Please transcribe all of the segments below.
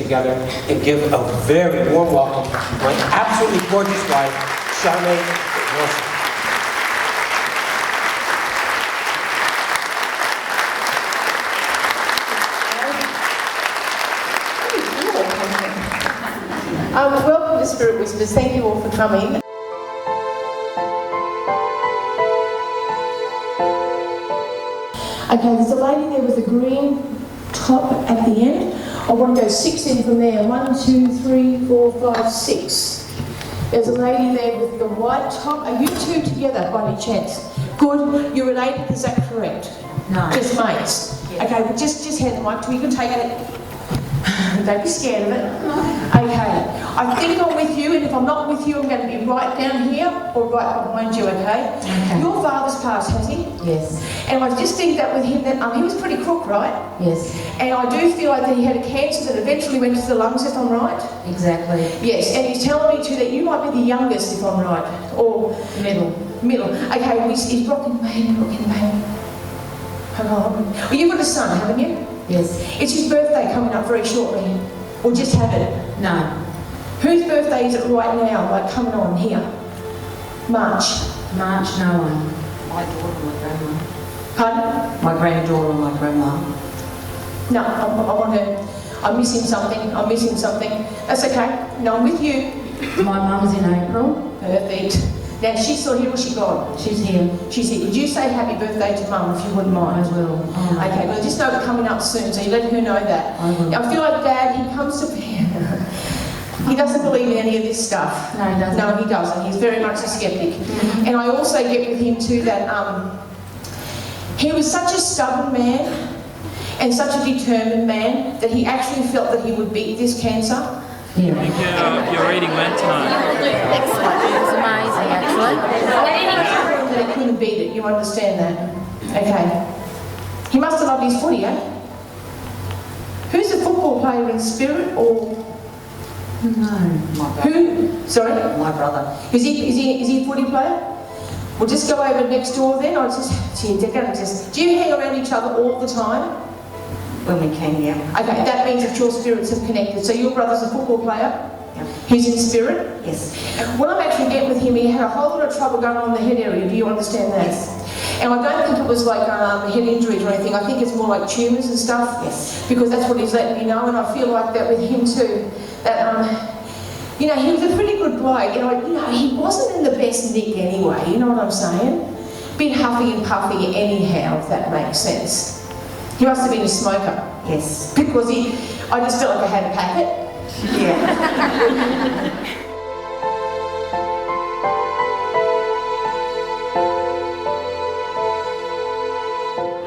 together and give a very warm welcome to my absolutely gorgeous wife, Charmaine Wilson. Welcome to Spirit Whispers. Thank you all for coming. Okay, there's a lady there with a green top at the end. I want to go 6 in from there. 1, 2, 3, 4, 5, 6. There's a lady there with the white top. Are you two together by any chance? Good. You're related, is that correct? No. Just mates? Yeah. Okay, well just hand the mic to me. You can take it. Don't be scared of it. Okay. I think I'm with you, and if I'm not with you, I'm going to be right down here or right behind you, okay? Your father's passed, has he? Yes. And I just think that with him, that he was pretty crook, right? Yes. And I do feel like that he had a cancer that eventually went to the lungs, if I'm right? Exactly. Yes, and he's telling me too that you might be the youngest, if I'm right, or middle. Okay, well, he's rocking the baby. Hang on. Well, you've got a son, haven't you? Yes. It's his birthday coming up very shortly. Or just had it? No. Whose birthday is it right now, like coming on here? March, no one. My daughter and my grandma. Pardon? My granddaughter and my grandma. No, I want to. I'm missing something. That's okay. No, I'm with you. My mum's in April. Perfect. Now, she's still here or she gone? She's here. She's here. Would you say happy birthday to Mum if you wouldn't mind? I will. Oh, okay, well, just know it's coming up soon, so you let her know that. I will. I feel like Dad, he comes to... He doesn't believe in any of this stuff. No, he doesn't. No, he doesn't. He's very much a skeptic. Mm-hmm. And I also get with him too that he was such a stubborn man and such a determined man that he actually felt that he would beat this cancer. Yeah. I think you're reading Lenght tonight. Excellent. It was amazing, actually. That he couldn't beat it. You understand that? Okay. He must have loved his footy, eh? Who's a football player in spirit or? No. My brother. Who? Sorry? My brother. Is he a footy player? We'll just go over next door then. I'll just. Do you hang around each other all the time? When we came, yeah. Okay, that means that your spirits have connected. So your brother's a football player? Yep. He's in spirit? Yes. When I'm actually getting with him, he had a whole lot of trouble going on in the head area. Do you understand that? Yes. And I don't think it was like head injuries or anything. I think it's more like tumours and stuff. Yes. Because that's what he's letting me know, and I feel like that with him too. That he was a pretty good bloke. And he wasn't in the best nick anyway. You know what I'm saying? Bit huffy and puffy anyhow, if that makes sense. He must have been a smoker. Yes. Because I just felt like I had a packet. Yeah.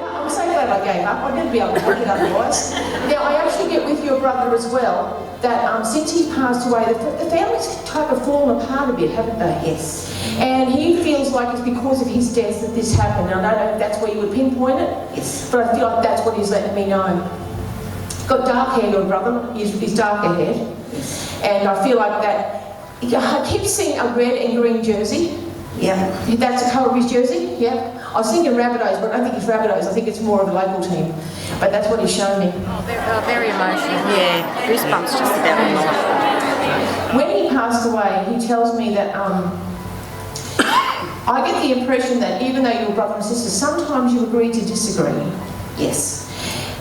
I'm so glad I gave up. I didn't be able to work it otherwise. Now, I actually get with your brother as well, that since he passed away, the family's type of fallen apart a bit, haven't they? Yes. And he feels like it's because of his death that this happened. And I don't know if that's where you would pinpoint it, Yes. but I feel like that's what he's letting me know. Got dark hair, your brother. He's darker haired. Yes. And I feel like that. I keep seeing a red and green jersey. Yeah. That's the colour of his jersey? Yeah. I was thinking Rabbitohs, but I don't think it's Rabbitohs. I think it's more of a local team. But that's what he's shown me. Very emotional. Yeah, goosebumps just about the night. When he passed away, he tells me that I get the impression that even though you're brother and sister, sometimes you agree to disagree. Yes.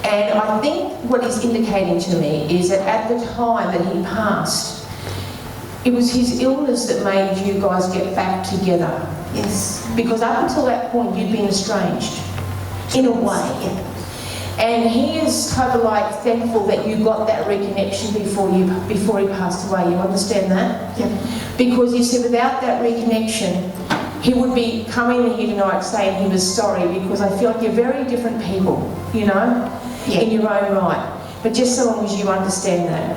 And I think what he's indicating to me is that at the time that he passed, it was his illness that made you guys get back together. Yes. Because up until that point, you'd been estranged, in a way. Yeah. And he is kind of like thankful that you got that reconnection before he passed away. You understand that? Yeah. Because he said without that reconnection, he would be coming here tonight saying he was sorry, because I feel like you're very different people, you know, Yeah. in your own right. But just so long as you understand that.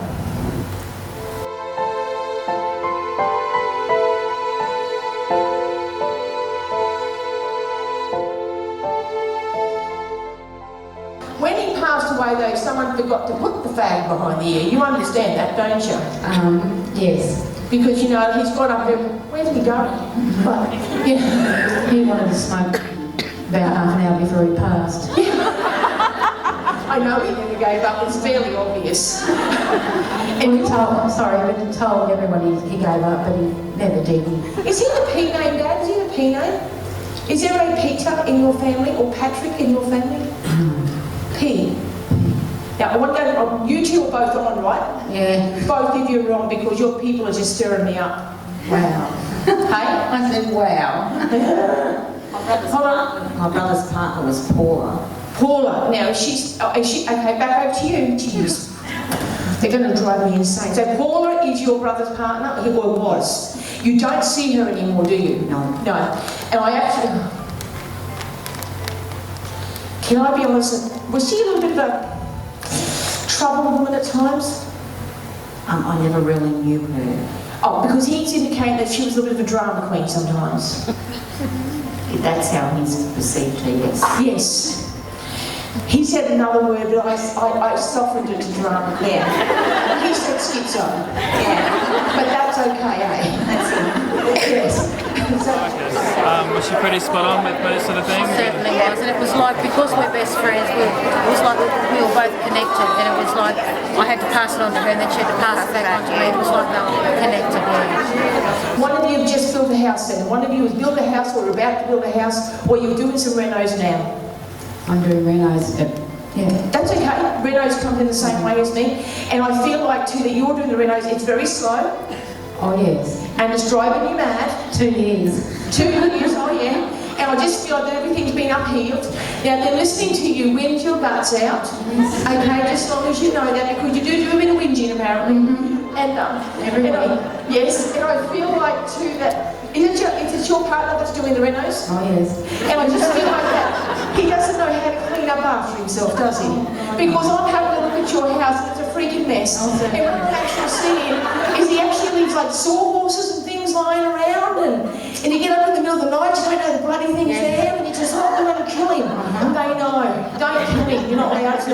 When he passed away though, someone forgot to put the fag behind the ear. You understand that, don't you? Yes. Because, you know, he's got up there, where's he going? But, you know, He wanted to smoke about half an hour before he passed. I know he never gave up, it's fairly obvious. And we told, I'm sorry, but he told everybody he gave up, but he never did. Is he the P name, Dad? Is he the P name? Is there a Peter in your family or Patrick in your family? P. Now, I want to go, you two are both on, right? Yeah. Both of you are wrong because your people are just stirring me up. Wow. Hey? I said, wow. Hold on. My brother's partner was Paula. Paula. Now, is she, okay, back over to you. Jeez. They're going to drive me insane. So Paula is your brother's partner, or was. You don't see her anymore, do you? No. No. And I actually... Can I be honest? Was she a little bit of a troubled woman at times? I never really knew her. Oh, because he's indicated that she was a little bit of a drama queen sometimes. That's how he's perceived her, yes. Yes. He said another word, but I softened it to drama. Yeah. He said schizo. Yeah. But that's okay, eh? That's it. Yes. So, Was she pretty spot on with most of the things? Certainly was, and it was like, because we're best friends, it was like we were both connected, and it was like I had to pass it on to her and then she had to pass it back on to me. It was like they were connected, yeah. one of you have just built a house then. One of you has built a house or about to build a house, or you're doing some renos now. I'm doing renos, but yeah. That's okay. Renos come in the same way as me. And I feel like too that you're doing the renos, it's very slow Oh, yes. and it's driving you mad. 2 years. 2 years, oh yeah. And I just feel like that everything's been upheaved. Now they're listening to you whinge your guts out. Okay, just as long as you know that, because you do a bit of whinging apparently. And Every week. yes, and I feel like too that is it your partner that's doing the renos? Oh, yes. And I just feel like that he doesn't know how to clean up after himself, does he? Because I'm having a look at your house and it's a freaking mess. And what I'm actually seeing is he actually leaves like sawhorses and things lying around, and you get up in the middle of the night, you don't know the bloody thing's there, and you just, oh, I'm going to kill him. And they know, don't kill him, you're not allowed to.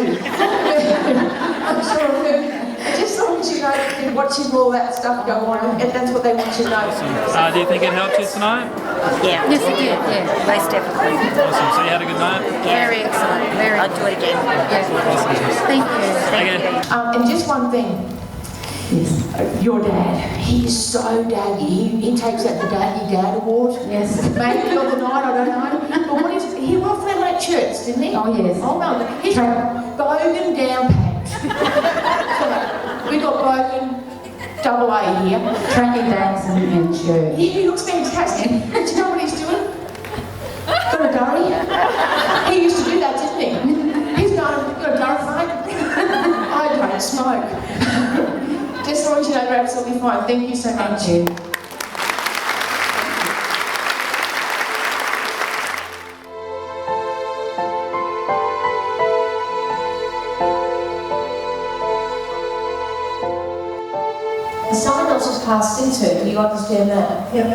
I'm sorry. Just as long as you know that you're watching all that stuff go on, and that's what they want you to know. Do you think it helped you tonight? Yeah. Yes, it did, yeah. Most definitely. Awesome. So you had a good night? Very excellent, very I'll do it again. Thank you. Okay. And just one thing. Yes. Your dad, he is so daddy. He takes out the Daddy Dad Award. Yes. Maybe the other night, I don't know. But what is he won for that church, didn't he? Oh, yes. Oh no, he's Bogan down pat. We got Bogan double A here. Training bags and shirt. He looks fantastic. Do you know what he's doing? Got a durry. He used to do that, didn't he? He's got a durry, mate. I don't smoke. Just as long as you know, you're absolutely fine. Thank you so much. Thank you. Someone else was passed into, do you understand that? Yep.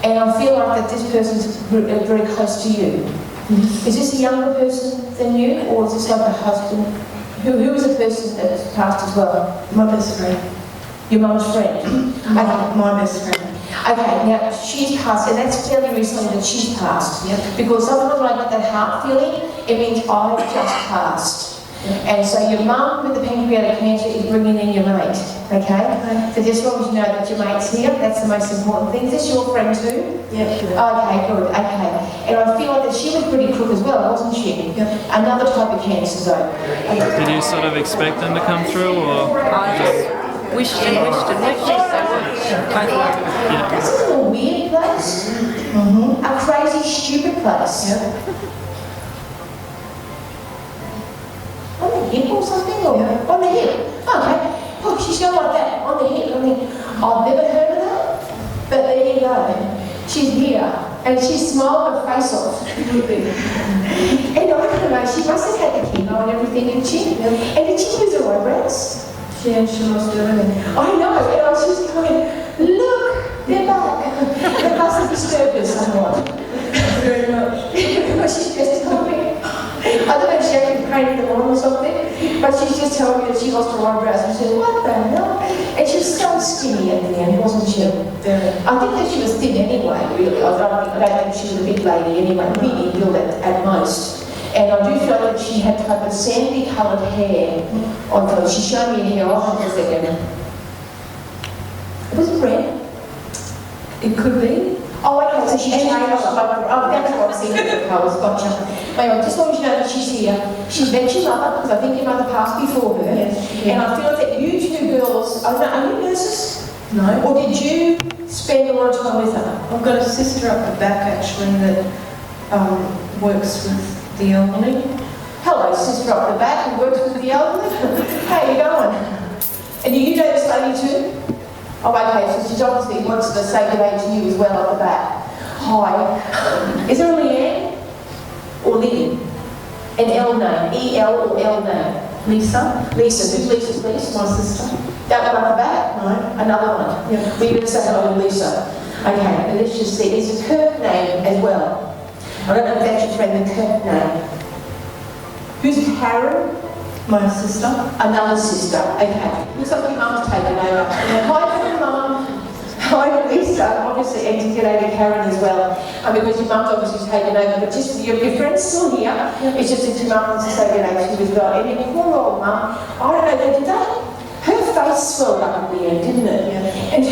And I feel like that this person's very close to you. Is this a younger person than you, or is this like a husband? Who is the person that's passed as well? My best friend. Your mum's friend? My best friend. Okay, now she's passed, and that's fairly recently that she's passed. Yep. Because sometimes when I get that heart feeling, it means I've just passed. And so your mum with the pancreatic cancer is bringing in your mate, okay? So just as long as you know that your mate's here, that's the most important thing. Is this your friend too? Yep. Okay, good, okay. And I feel like that she was pretty crook as well, wasn't she? Yep. Another type of cancer though. Did you sort of expect them to come through, or? I just wished and wished and wished so much. This is a weird place. A crazy, stupid place. On the hip or something? Or on the hip? Okay. Oh, she's going like that. On the hip. I mean, I've never heard of that. But there you go. She's here. And she smiled her face off. And I don't know, she must have had the chemo and everything, didn't she? And did she lose her eyebrows? She lost everything. I know. And I was just going, look, they're back. That must have disturbed her somewhat. Very much. Because she's just told me. I don't know if she actually painted them on or something, but she's just told me that she lost her eyebrows. And she said, what the hell? And she was so skinny at the end, wasn't she? I think that she was thin anyway, really. I don't think she was a big lady anyway, medium build at most. And I do feel that she had type of sandy coloured hair on her. She showed me her hair off for a second. Was it red? It could be. Oh, okay, so she's changed. Oh, that's what I'm seeing the colours, gotcha. Anyway, just want you to know that she's here. She's met your mother, because I think your mother passed before her. Yes. And I feel that you two girls, are you nurses? No. Or did you spend a lot of time with her? I've got a sister up the back actually that works with the elderly. Hello, sister up the back who works with the elderly. How you going? And do you know this lady too? Oh, okay, so she's obviously wants to say good day to you as well up the back. Hi. Is there a Leanne? Or Lynn? An L name? E-L or L name? Lisa. Lisa. Who's Lisa's Lisa? My sister. That one up the back? No. Another one? Yeah. We're going to say hello to Lisa. Okay, and let's just see. There's a Kirk name as well. I don't know if that's your friend, the Kirk name. Who's Karen? My sister. Another sister. Okay. Looks like your mum's taken over. Hi, Mum. Hi, Lisa. Obviously, and to get over Karen as well. Because your mum's obviously taken over, but just your friend's still here. It's just that your mum wants to say good day to you as well. And your poor old mum, I don't know, did that? Her face swelled up at the end, didn't it? Yeah. And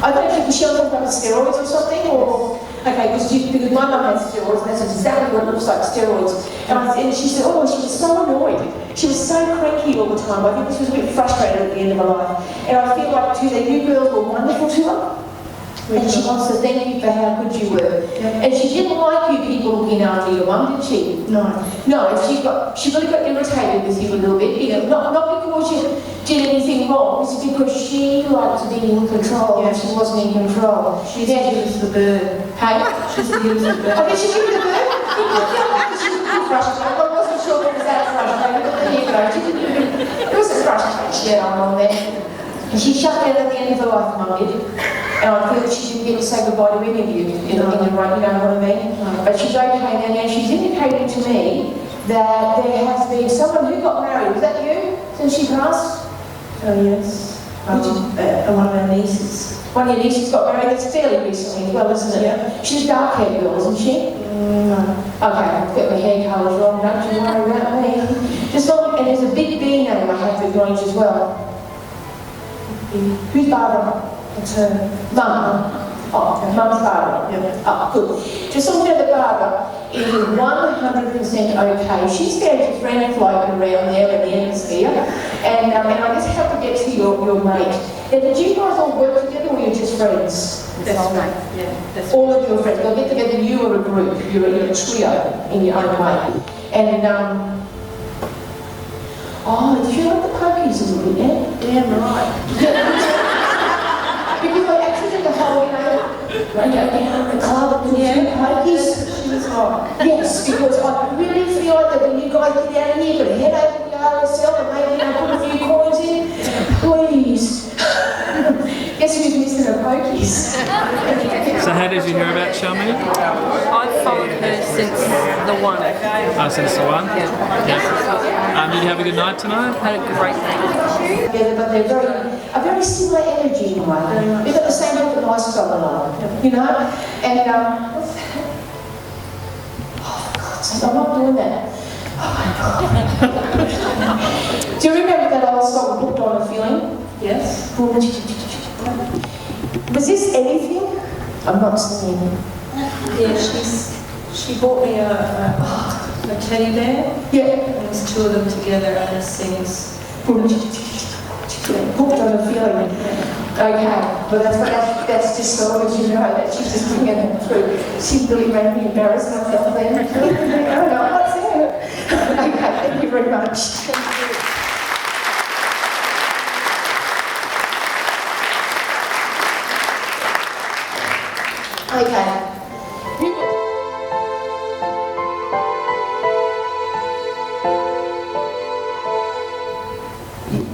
I don't think she was on steroids or something, or okay, because my mum had steroids, and that's exactly what it looks like, steroids. And she said, oh, she was so annoyed. She was so cranky all the time. I think she was a bit frustrated at the end of her life. And I feel like too that you girls were wonderful to her. And she wants to thank you for how good you were. Yeah. And she didn't like you people looking after your mum, did she? No. No, she really got irritated with you a little bit. Not because you did anything wrong, it's because she liked to be in control and she wasn't in control. She gives the bird. Hey? She gives the bird. Oh, did she give you the bird? She was a bit frustrated. I wasn't sure if it was that frustrated, but there you go. It was a frustration on there. And she shut down at the end of her life, Mum did. And I feel that she didn't get to say goodbye to any of you in the right, you know what I mean? But she's okay now. Now she's indicated to me that there has been someone who got married. Was that you since she passed? Oh, yes. One of our nieces. One of your nieces got married. That's fairly recently as well, isn't it? Yeah. She's a dark-haired girl, isn't she? No. Okay, I've got my hair colours wrong. Don't you worry about me. Just long, and there's a big B name I have with Grange as well. Who's Barbara? It's her. Mum. Oh, Mum's Barbara. Yeah. Oh, good. Just looking at the Barbara is 100% okay. She's schizophrenic floating around there in the hemisphere. And I just have to get to your mate. Now, did you guys all work together or you're just friends? That's right. Yeah. That's All of your friends. They'll get together, you are a group. You're a trio in your own way. And, oh, do you like the pokies a little bit, yeah? damn right. Because I actually did the whole, run down the club and do pokies. She was hot. Yes, because I really feel like that when you guys get out of here, you've got to head over to the RSL and maybe put a few coins in. Please. Guess who's missing her pokies? So how did you hear about Charmaine? I've followed her since the one. Since the one? Yeah. Did you have a good night tonight? Had a great night. Together, but they're a very similar energy in a way. They've got the same look that my style on, you know? And, what's that? Oh, for God's sake, I'm not doing that. Oh my God. Do you remember that old song, Hooked on a Feeling? Yes. Was this anything? I'm not singing. Yeah, she bought me a teddy bear. Yeah. And there's two of them together and it sings. Hooked on a feeling. Okay, but that's just so that you know that she's just bringing it through. She really made me embarrass myself then. I don't know what's there. Okay, thank you very much. Thank you. Okay.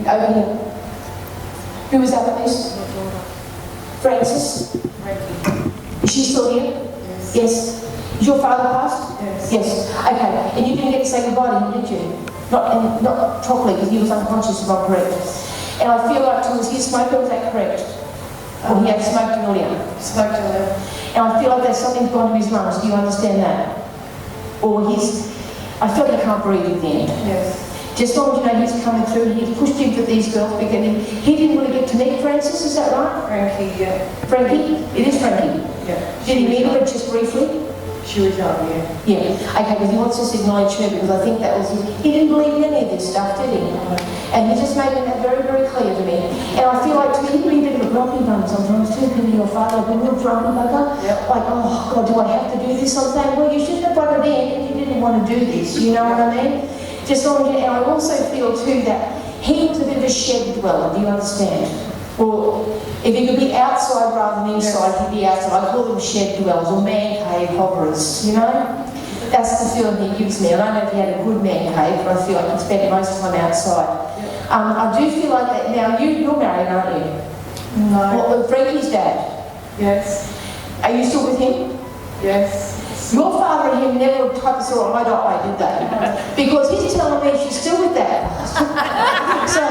Over here. Who was that, please? Francis? Is she still here? Yes. Is your father passed? Yes. Okay. And you didn't get to say goodbye to him, did you? Not properly, because he was unconscious, if I'm correct. And I feel like was he a smoker, was that correct? Or he had smoked earlier? Smoked earlier. And I feel like there's something gone to his lungs. Do you understand that? Or his I felt he can't breathe at the end. Yes. Just long as you know he's coming through, he's pushed in for these girls because he didn't really get to meet Francis, is that right? Frankie, yeah. Frankie? It is Frankie. Yeah. Did he meet her just briefly? She was young, yeah. Yeah. Okay, because he wants us to acknowledge her because I think that was his, he didn't believe in any of this stuff, did he? And he just made that very, very clear to me. And I feel like too, he can be a bit of a grumpy bum sometimes too, can be your father, like a real grumpy bugger. Yep. Like, oh God, do I have to do this? I'm saying, well, you shouldn't have done it in if you didn't want to do this, you know what I mean? Just on, and I also feel too that he was a bit of a shed dweller, do you understand? Or if he could be outside rather than inside, he'd be outside. I call them shed dwellers or man cave hoverers, you know? That's the feeling he gives me. And I don't know if he had a good man cave, but I feel like he spent most of the time outside. I do feel like that. Now, you're married, aren't you? No. Well, Frankie's dad. Yes. Are you still with him? Yes. Your father and him never type of saw eye to eye, did they? Because he's telling me she's still with that. So,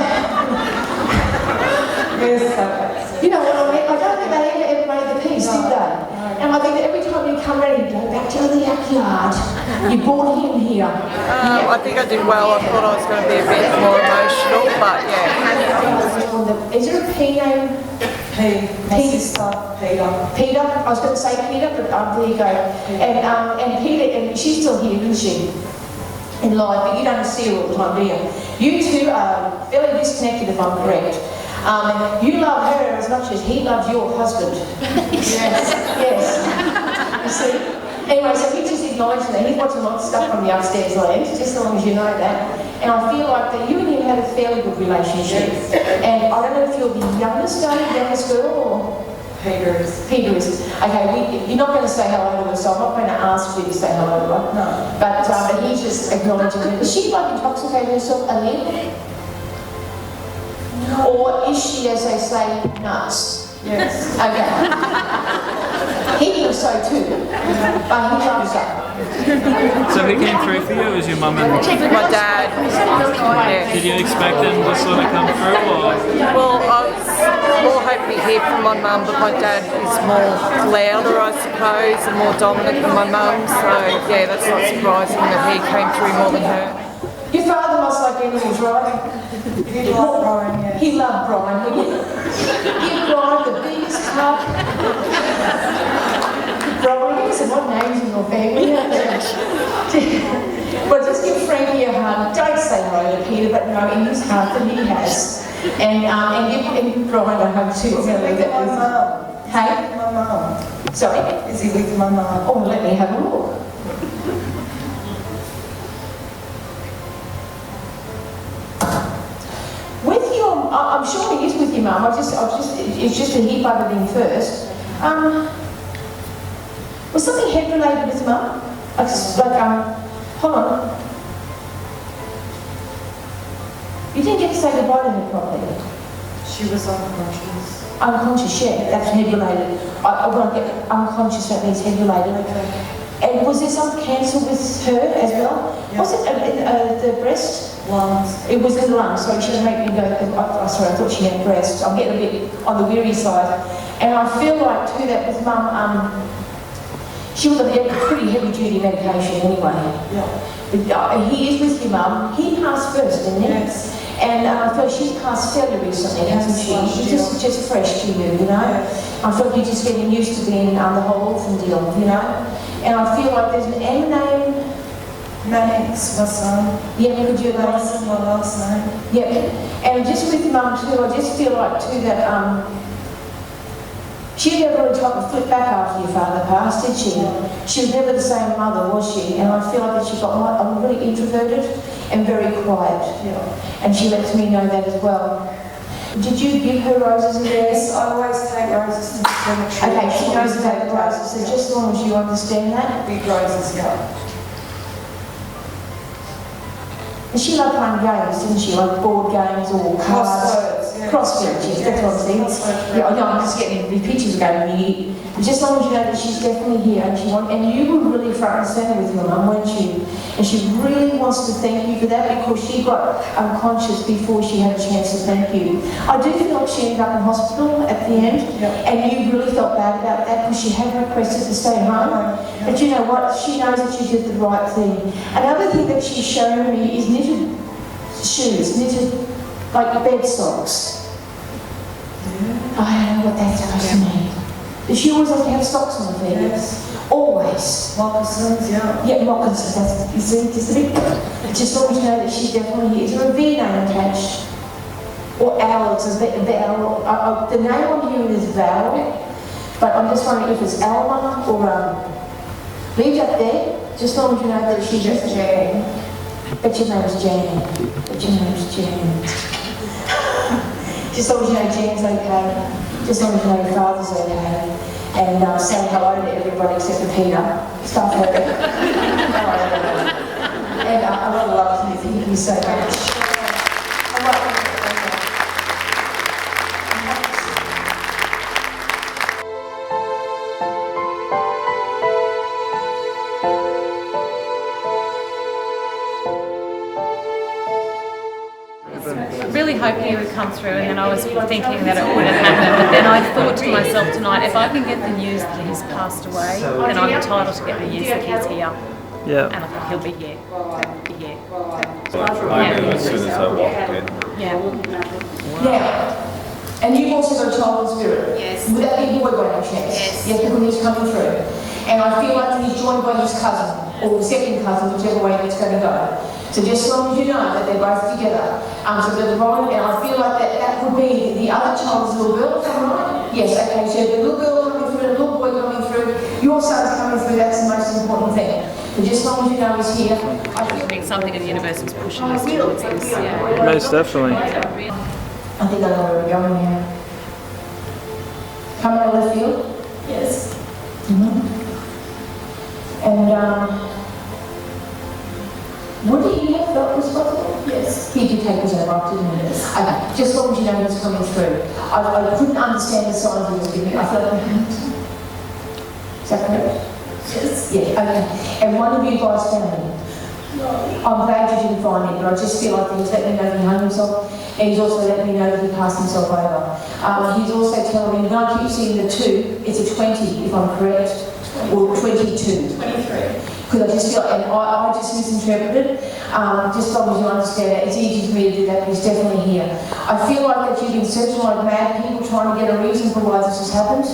Yes. you know what I mean? I don't think they ever made the peace, did they? And I think that every time you come ready to go back to the backyard, you brought him here. I think I did well. I thought I was going to be a bit more emotional, but yeah. Is there a P name? My sister, Peter. Peter? I was going to say Peter, but there you go. And Peter, and she's still here, isn't she? In life, but you don't see her all the time, do you? You two are fairly disconnected, if I'm correct. You love her as much as he loves your husband. Yes. You see? Anyway, so he just acknowledged that. He's watching lots of stuff from the upstairs land, just as long as you know that. And I feel like that you and him had a fairly good relationship. And I don't know if you're the youngest girl, or? Peter is. Peter is. Okay, you're not going to say hello to her, so I'm not going to ask you to say hello to her. No. But he's just acknowledging her. Is she like intoxicated herself a little? Or is she, as they say, nuts? Yes. Okay. He thinks so too, but he loves her. So who came through for you? It was your mum and... My dad. Yeah. Did you expect them to sort of come through, or...? Well, I was more hoping to hear from my mum, but my dad is more louder, I suppose, and more dominant than my mum. So, yeah, that's not surprising that he came through more than her. Your father must like animals, right? He loved Brian, yes. He loved Brian, wouldn't you? Give Brian the biggest hug. Brian, you said what names in your family? Well, just give Frankie a hug. Don't say hello to Peter, but no, in his heart that he has. And give Brian a hug too. Is he with my mum? Hey? My mum. Sorry? Is he with my mum? Oh, let me have a look. With your, I'm sure he is with your mum. It's just a he butted in first. Was something head related with mum? Hold on. You didn't get to say goodbye to her properly. She was unconscious. Unconscious, yeah, that's head related. I won't get unconscious, that means head related. Okay. And was there some cancer with her as well? Yeah. Was it the breast? Lungs. It was the lungs, so she made me go, sorry, I thought she had breast. I'm getting a bit on the weary side. And I feel like too that with mum, she was on pretty heavy duty medication anyway. Yeah. He is with your mum. He passed first, didn't he? Yes. And I feel she's passed fairly recently, hasn't she? She's just fresh to you, you know? Yeah. I feel like you're just getting used to being the whole orphan deal, you know? And I feel like there's an M name. Mannix, my son. Yeah, could you That's my last name. Yeah. And just with mum too, I just feel like too that she never really tried to flip back after your father passed, did she? She was never the same mother, was she? And I feel like that she got really introverted and very quiet. Yeah. And she lets me know that as well. Did you give her roses and Yes, berries? I always take roses to the cemetery. Okay, she knows about the roses, so just as long as you understand that. Big roses, yeah. And she loved playing games, didn't she? Like board games or cards. Crosswords, Crossfield, yes, that's what I'm saying. Yeah, I know, I'm just getting the pictures going here. But just as long as you know that she's definitely here and and you were really front and centre with your mum, weren't you? And she really wants to thank you for that because she got unconscious before she had a chance to thank you. I do feel like she ended up in hospital at the end, and you really felt bad about that because she had requested to stay home. But you know what? She knows that she did the right thing. Another thing that she's shown me is knitted shoes, knitted like bed socks. I don't know what that's supposed to mean. She always has to have socks on her feet. Yes. Always. Moccasins, yeah. Yeah, moccasins. That's, you see, just a bit. Just always know that she's definitely here. Is there a V name attached? Or Al? It's a Val. The name on here is Val, but I'm just wondering if it's Alma or leave that there. Just as long as you know that she's just Jane. But your name is Jane. But your name is Jane. Just as long as you know Jane's okay. Just as long as you know your father's okay. And say hello to everybody except for Peter. Start with it. And I really love you. Thank you so much. Really hoping he would come through, and then I was thinking that it wouldn't happen. But then I thought to myself tonight, if I can get the news that he's passed away, then I'm entitled to get the news that he's here. Yeah. And I think he'll be here. I knew as soon as I walked in. Yeah. Now, and you've also got a child in spirit. Yes. Would that be boy by any chance? Yes. Yes, because he's coming through. And I feel like he's joined by his cousin, or the second cousin, whichever way that's going to go. So just as long as you know that they're both together. So they're right, and I feel like that could be the other child's little girl, is that right? Yes, okay, so the little girl coming through, the little boy coming through, your son's coming through, that's the most important thing. So just as long as you know he's here, I think something in the universe is pushing us towards this. Yeah. Most definitely. I think I know where we're going now. Coming out of left field? Yes. And would he have felt responsible? Yes. He did take his own life, didn't he? Yes. Okay, just as long as you know he's coming through. I couldn't understand the signs he was giving. I felt like, is that correct? Yes. Yeah, okay. And one of you guys found him. I'm glad you didn't find him, but I just feel like he's letting me know he hung himself, and he's also letting me know that he passed himself over. He's also telling me, when I keep seeing the 2, it's a 20, if I'm correct, or 22. 23. Because I just feel, and I just misinterpreted, just as long as you understand it, it's easy for me to do that, but he's definitely here. I feel like that you've been searching like mad people trying to get a reason for why this has happened,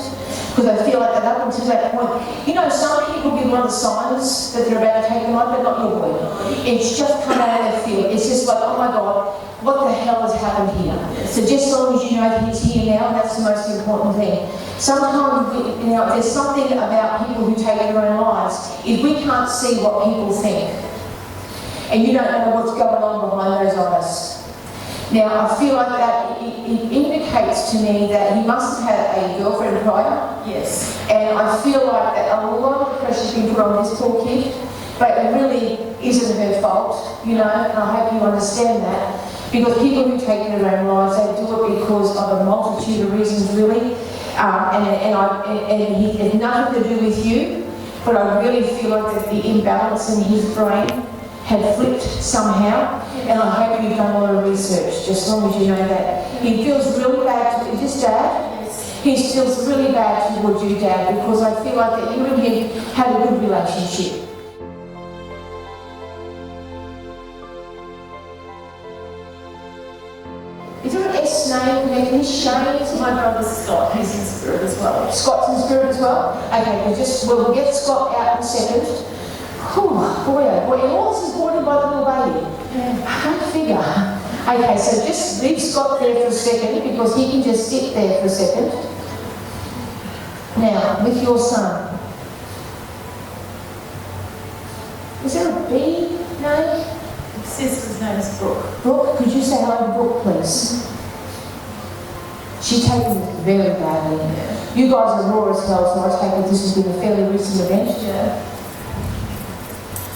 because I feel like that up until that point, you know, some people give one of the signs that they're about to take them on, but not your boy. It's just come out of their field. It's just like, oh my God, what the hell has happened here? So just as long as you know that he's here now, that's the most important thing. Sometimes, there's something about people who take their own lives. If we can't see what people think, and you don't know what's going on behind those eyes. Now, I feel like that it indicates to me that he must have had a girlfriend prior. Yes. And I feel like that a lot of pressure's been put on this poor kid, but it really isn't her fault, and I hope you understand that. Because people who take their own lives, they do it because of a multitude of reasons, really. And it has nothing to do with you, but I really feel like that the imbalance in his brain had flipped somehow, and I hope you've done a lot of research, just as long as you know that. He feels really bad to his dad. Yes. He feels really bad towards you, Dad, because I feel like that you and him had a good relationship. Is there an S name connected? Shane? My brother Scott, he's in spirit as well. Scott's in spirit as well? Okay, we'll get Scott out in a second. Boy, oh boy, and all this is brought in by the little baby. Yeah. I can't figure. Okay, so just leave Scott there for a second because he can just sit there for a second. Now, with your son. Is there a B name? His sister's name is Brooke. Brooke, could you say hello to Brooke, please? She's taken it very badly. You guys are raw as hell, so I take it this has been a fairly recent event. Yeah.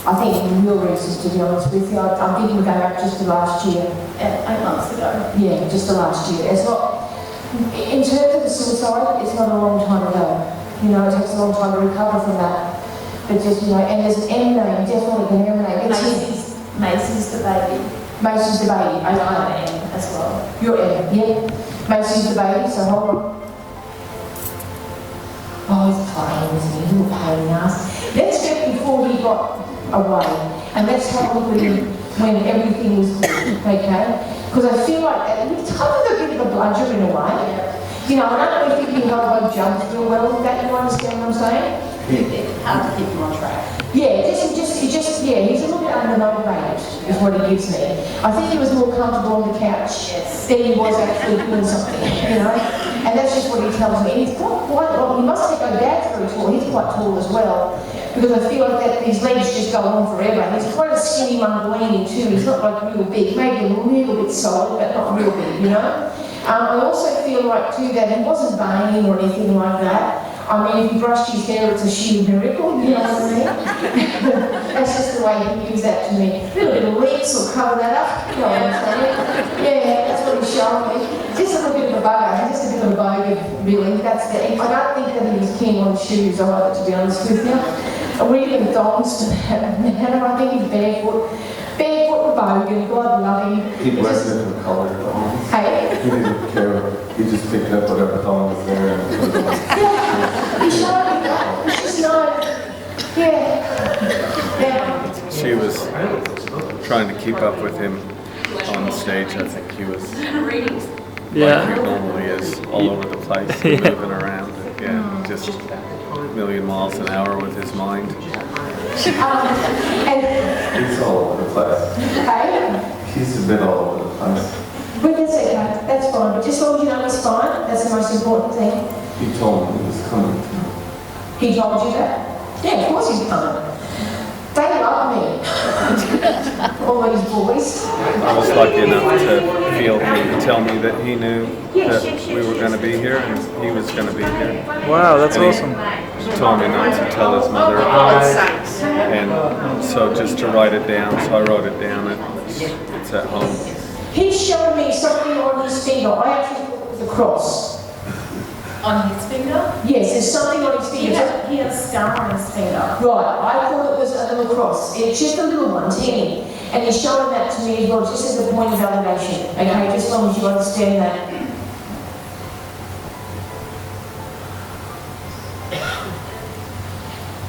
I think real reasons, to be honest with you. I'm thinking going back just to last year. 8 months ago. Yeah, just the last year. It's not, in terms of the suicide, it's not a long time ago. You know, it takes a long time to recover from that. But just, you know, and there's an M name, definitely an M name. Macy's the baby. Macy's the baby, I know. I'm M as well. You're M, yeah. Macy's the baby, so hold on. Oh, he's playing, isn't he? Little pain in the ass. Let's get before he got away. And let's have a look at him when everything was good, okay? Because I feel like that, it's kind of a bit of a bludger in a way. You know, I don't know if you held my jumps real well with that, you understand what I'm saying? It's hard to keep him on track. Yeah, yeah, he's a little bit undermotivated, is what he gives me. I think he was more comfortable on the couch than he was actually doing something, you know? And that's just what he tells me. He's quite well, he must think my dad's very tall, he's quite tall as well. Because I feel like that his legs just go on forever. And he's quite a skinny Mongolian too, he's not like real big, maybe a little bit solid, but not real big, you know? I also feel like too that he wasn't vain or anything like that. I mean, if he brushed his hair, it's a sheer miracle, you know what I mean? That's just the way he gives that to me. A little bit of links will cover that up, you know what I'm saying? Yeah, that's what he's showing me. Just a little bit of a bugger, just a bit of a bogan, really. That's the, I don't think that he's keen on shoes either, to be honest with you. Or even thongs to that, and I think he's barefoot. Barefoot and bogan, God love him. He wears different coloured thongs. Hey? He didn't care. He just picked up whatever thong was there and put it on. Yeah, he showed me that. It's just nice. Yeah. Yeah. She was trying to keep up with him on the stage. I think he was like he normally is, all over the place, moving around. Yeah, just a million miles an hour with his mind. And He's all over the place. okay. He's a bit all over the place. But that's okay, that's fine. But just as long as you know he's fine, that's the most important thing. He told me he was coming. He told you that? Yeah, of course he's coming. They love me. All these boys. I was lucky enough to feel him to tell me that he knew that we were going to be here and he was going to be here. Wow, that's And awesome. He told me not to tell his mother. And so just to write it down, so I wrote it down and it's at home. He's showing me something on his finger. I actually thought it was a cross. On his finger? Yes, there's something on his finger. He has a scar on his finger. Right, I thought it was a little cross. It's just a little one, teeny. And he's showing that to me as well, just as a point of validation. Okay, just as long as you understand that.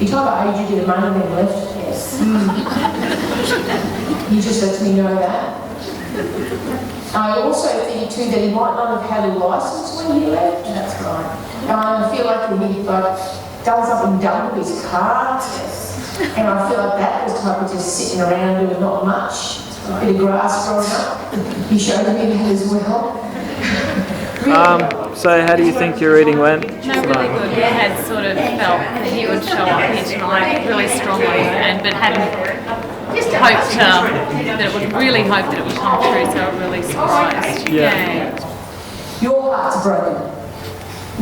You talk about age, you get a money when left. Yes. He just lets me know that. I also think too that he might not have had a license when he left. That's right. I feel like when he done something dumb with his car, and I feel like that was type of just sitting around doing not much. A bit of grass growing up. He showed me that as well. So how do you think your reading went? No, really good. We had sort of felt that he would show up here tonight really strongly, but hadn't hoped that it would really hope that it would come true, so I'm really surprised. Yeah. Your heart's broken,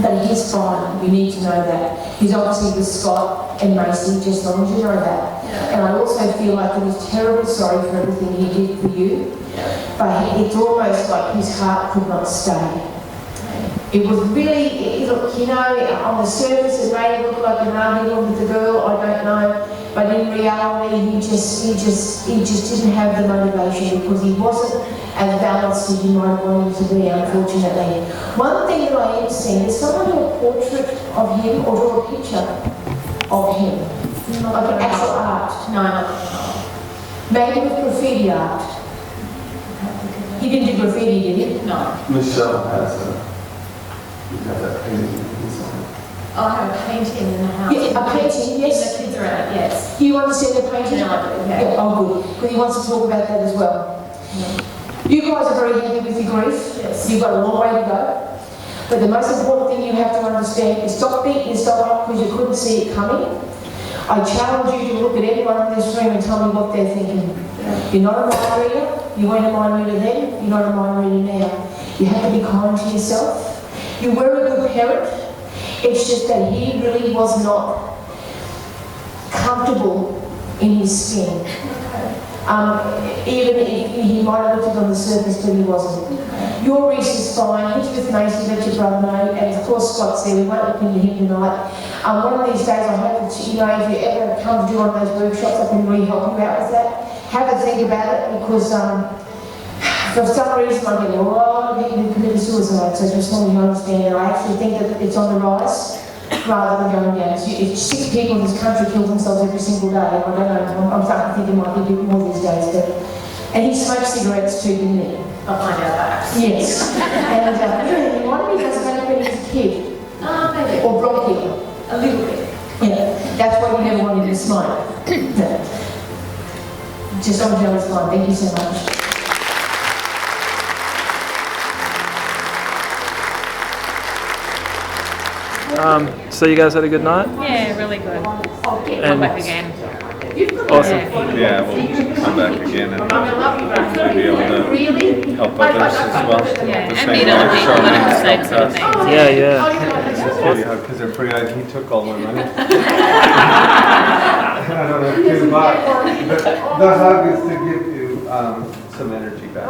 but he's fine. You need to know that. He's obviously with Scott and Macy, just as long as you know that. And I also feel like he was terribly sorry for everything he did for you, but it's almost like his heart could not stay. It was really, look, you know, on the surface it made it look like an argument with the girl, I don't know. But in reality, he just didn't have the motivation because he wasn't as balanced as you might want him to be, unfortunately. One thing that I am seeing is someone do a portrait of him or draw a picture of him, like an actual art. No. Maybe with graffiti art. He didn't do graffiti, did he? No. Michelle has that painting. I have a painting in the house. Yeah, a painting, yes. The kids are at it, yes. You understand the painting? No, I do, yeah. Oh, good. Because he wants to talk about that as well. You guys are very happy with your grief. Yes. You've got a long way to go. But the most important thing you have to understand is stop beating yourself up because you couldn't see it coming. I challenge you to look at everyone in this room and tell me what they're thinking. You're not a mind reader. You weren't a mind reader then. You're not a mind reader now. You have to be kind to yourself. You were a good parent. It's just that he really was not comfortable in his skin. Even if he might have looked it on the surface, but he wasn't. Your Reese is fine. He's with Macy, let your brother know, and of course Scott's there. We won't look into him tonight. One of these days, I hope that if you ever come to do one of those workshops, I can really help you out with that. Have a think about it, because for some reason I get a lot of people who commit suicide, so just want you to understand that I actually think that it's on the rise rather than going down. If 6 people in this country kill themselves every single day, I don't know, I'm starting to think it might be a bit more these days, but... And he smoked cigarettes too, didn't he? I'll find out that. Yes. And he might have been does when he was a kid. Maybe. Or bronchial. A little bit. Yeah. That's why we never wanted to smoke. Just on jealous line. Thank you so much. So you guys had a good night? Yeah, really good. And Come back again. awesome. Yeah, we'll come back again and hopefully be able to help others as well. Yeah, and meet other people that are the same sort of things. Yeah. Because they're pretty, he took all my money. I don't have $2. The hug is to give you some energy back.